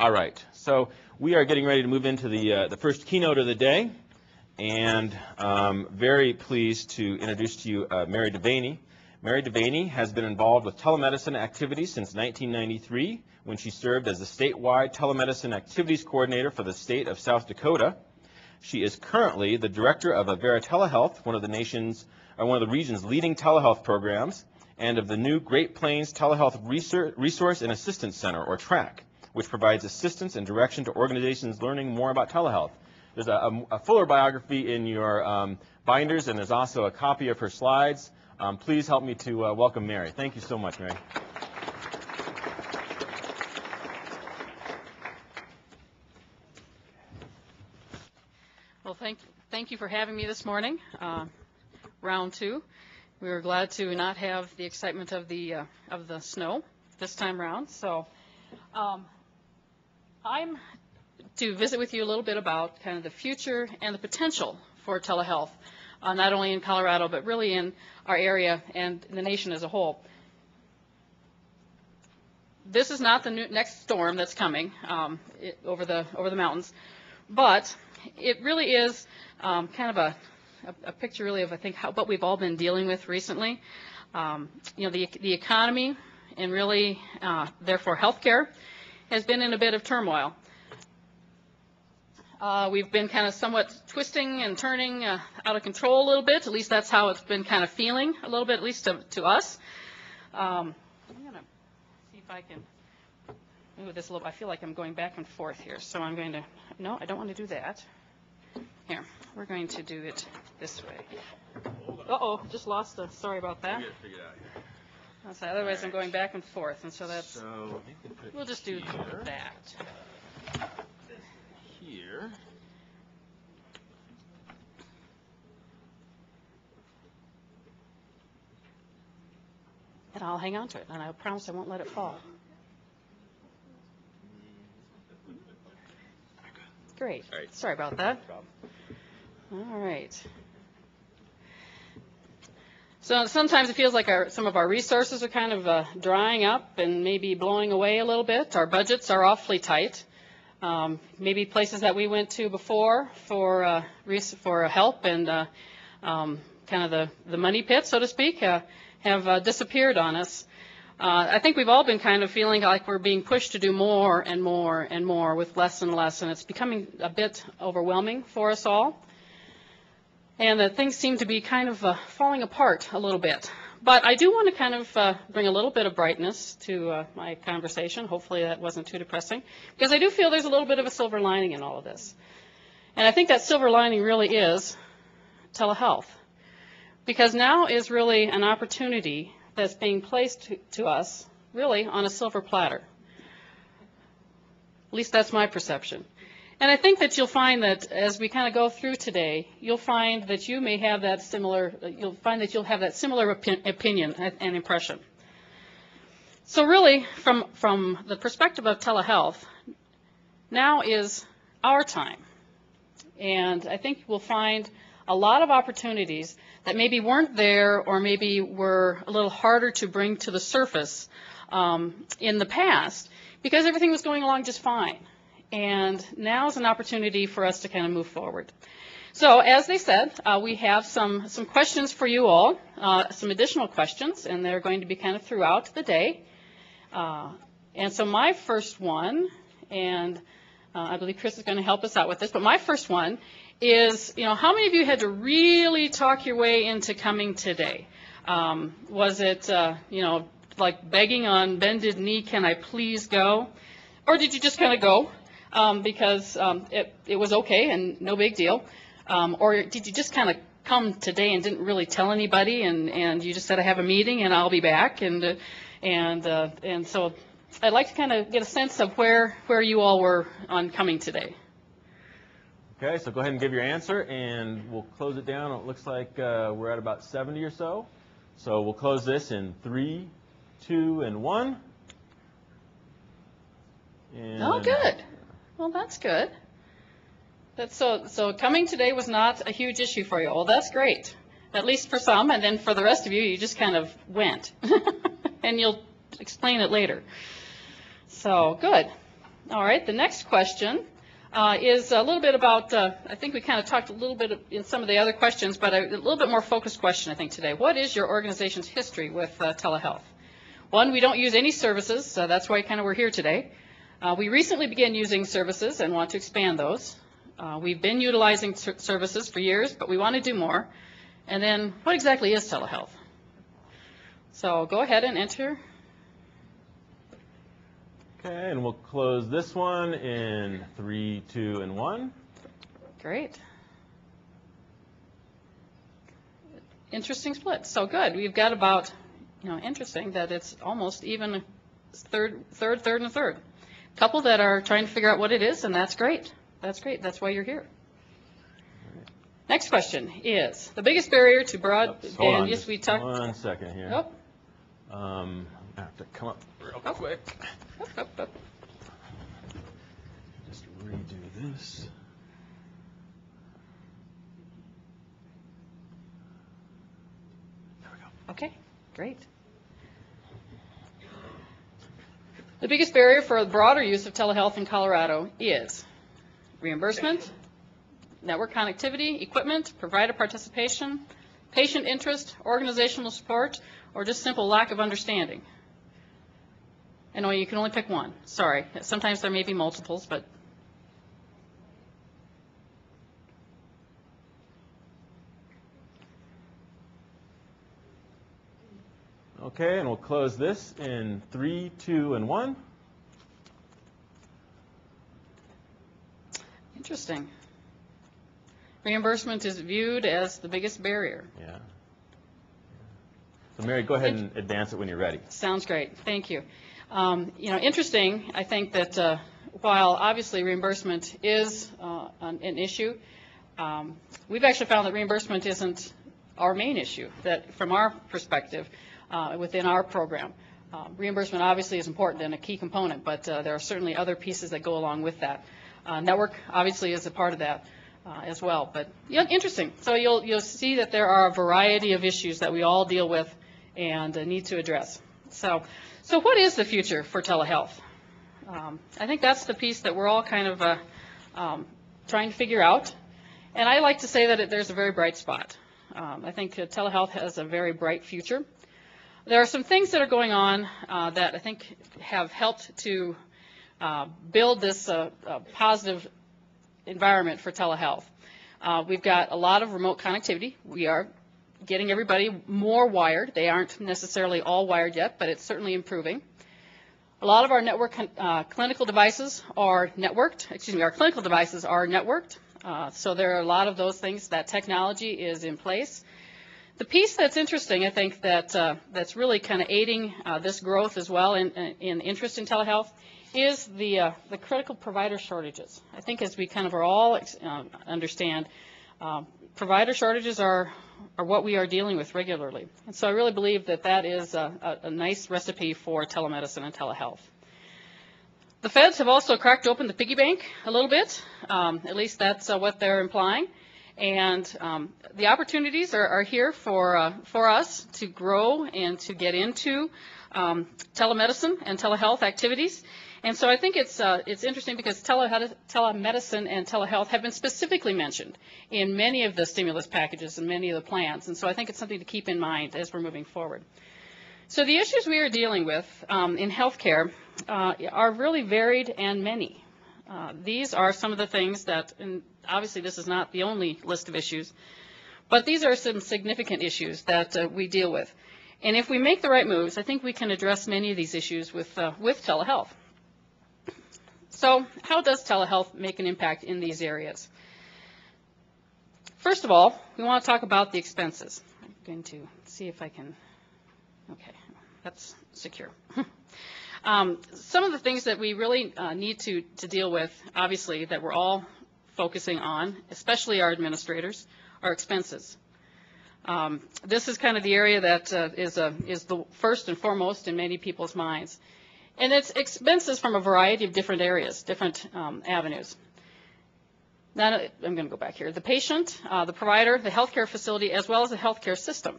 All right, so we are getting ready to move into the first keynote of the day, and very pleased to introduce to you Mary Devaney. Mary Devaney has been involved with telemedicine activities since 1993, when she served as the statewide telemedicine activities coordinator for the state of South Dakota. She is currently the director of Avera Telehealth, one of the region's leading telehealth programs, and of the new Great Plains Telehealth Resource and Assistance Center, or TRAC, which provides assistance and direction to organizations learning more about telehealth. There's a fuller biography in your binders, and there's also a copy of her slides. Please help me to welcome Mary. Thank you so much, Mary. Well, thank you for having me this morning. Round two. We were glad to not have the excitement of the snow this time around. So I'm to visit with you a little bit about kind of the future and the potential for telehealth, not only in Colorado, but really in our area and the nation as a whole. This is not the next storm that's coming over the mountains, but it really is kind of a picture really of, I think, what we've all been dealing with recently. The economy and really, therefore, healthcare has been in a bit of turmoil. We've been kind of somewhat twisting and turning out of control a little bit. At least that's how it's been kind of feeling a little bit, at least to us. I'm going to see if I can move this a little. I feel like I'm going back and forth here, so I'm going to, no, I don't want to do that. Here, we're going to do it this way. Uh-oh, just lost the, sorry about that. That's, otherwise right. I'm going back and forth, and so that's, so we'll just do that. Here. And I'll hang on to it, and I promise I won't let it fall. Great. All right. Sorry about that. All right. So sometimes it feels like some of our resources are kind of drying up and maybe blowing away a little bit. Our budgets are awfully tight. Maybe places that we went to before for help and kind of the money pit, so to speak, have disappeared on us. I think we've all been kind of feeling like we're being pushed to do more and more and more with less and less, and it's becoming a bit overwhelming for us all. And that things seem to be kind of falling apart a little bit. But I do want to kind of bring a little bit of brightness to my conversation. Hopefully that wasn't too depressing, because I do feel there's a little bit of a silver lining in all of this. And I think that silver lining really is telehealth, because now is really an opportunity that's being placed to us really on a silver platter. At least that's my perception. And I think that you'll find that as we kind of go through today, you'll find that you may have that similar, you'll have that similar opinion and impression. So really, from the perspective of telehealth, now is our time. And I think we'll find a lot of opportunities that maybe weren't there or maybe were a little harder to bring to the surface in the past, because everything was going along just fine. And now is an opportunity for us to kind of move forward. So as they said, we have some questions for you all, some additional questions, and they're going to be kind of throughout the day. And so my first one, and I believe Chris is going to help us out with this, but my first one is, how many of you had to really talk your way into coming today? Was it, like begging on bended knee, can I please go? Or did you just kind of go? Because it was okay and no big deal, or did you just kind of come today and didn't really tell anybody, and you just said I have a meeting and I'll be back, and so I'd like to kind of get a sense of where you all were on coming today. Okay, so go ahead and give your answer, and we'll close it down. It looks like we're at about 70 or so. So we'll close this in 3, 2, and 1. And oh, good. Well, that's good. So coming today was not a huge issue for you. Well, that's great. At least for some, and then for the rest of you, you just kind of went. And you'll explain it later. So, good. All right, the next question is a little bit about, I think we kind of talked a little bit in some of the other questions, but a little bit more focused question, I think, today. What is your organization's history with telehealth? One, we don't use any services, so that's why kind of we're here today. We recently began using services and want to expand those. We've been utilizing services for years, but we want to do more. And then, what exactly is telehealth? So go ahead and enter. Okay, and we'll close this one in 3, 2, and 1. Great. Interesting split. So good. We've got about, interesting that it's almost even third, and a third. Couple that are trying to figure out what it is, and that's great. That's great. That's why you're here. Next question is the biggest barrier to broadband. Hold on, Yes, we talked. 1 second here. Oh. I have to come up real quick. Just redo this. There we go. Okay, great. The biggest barrier for the broader use of telehealth in Colorado is reimbursement, network connectivity, equipment, provider participation, patient interest, organizational support, or just simple lack of understanding. I know you can only pick one. Sorry. Sometimes there may be multiples, but. Okay, and we'll close this in 3, 2, and 1. Interesting. Reimbursement is viewed as the biggest barrier. Yeah. So Mary, go ahead and advance it when you're ready. Sounds great. Thank you. Interesting, I think that while obviously reimbursement is an issue, we've actually found that reimbursement isn't our main issue, that from our perspective within our program. Reimbursement obviously is important and a key component, but there are certainly other pieces that go along with that. Network obviously is a part of that as well. But interesting. So you'll see that there are a variety of issues that we all deal with and need to address. So what is the future for telehealth? I think that's the piece that we're all kind of trying to figure out. And I like to say that there's a very bright spot. I think telehealth has a very bright future. There are some things that are going on that I think have helped to build this positive environment for telehealth. We've got a lot of remote connectivity. We are getting everybody more wired. They aren't necessarily all wired yet, but it's certainly improving. A lot of our network clinical devices are networked. Our clinical devices are networked. So there are a lot of those things. That technology is in place. The piece that's interesting, I think, that's really kind of aiding this growth as well in interest in telehealth is the critical provider shortages. I think as we kind of are all understand, provider shortages are what we are dealing with regularly. And so I really believe that is a nice recipe for telemedicine and telehealth. The feds have also cracked open the piggy bank a little bit. At least that's what they're implying. And the opportunities are here for us to grow and to get into telemedicine and telehealth activities. And so I think it's interesting because telemedicine and telehealth have been specifically mentioned in many of the stimulus packages and many of the plans. And so I think it's something to keep in mind as we're moving forward. So the issues we are dealing with in healthcare are really varied and many. These are some of the things that, and obviously this is not the only list of issues, but these are some significant issues that we deal with. And if we make the right moves, I think we can address many of these issues with telehealth. So how does telehealth make an impact in these areas? First of all, we want to talk about the expenses. I'm going to see if I can, okay, that's secure. Some of the things that we really need to deal with, obviously, that we're all focusing on, especially our administrators, are expenses. This is kind of the area that is the first and foremost in many people's minds. And it's expenses from a variety of different areas, different avenues. Now, I'm going to go back here. The patient, the provider, the healthcare facility, as well as the healthcare system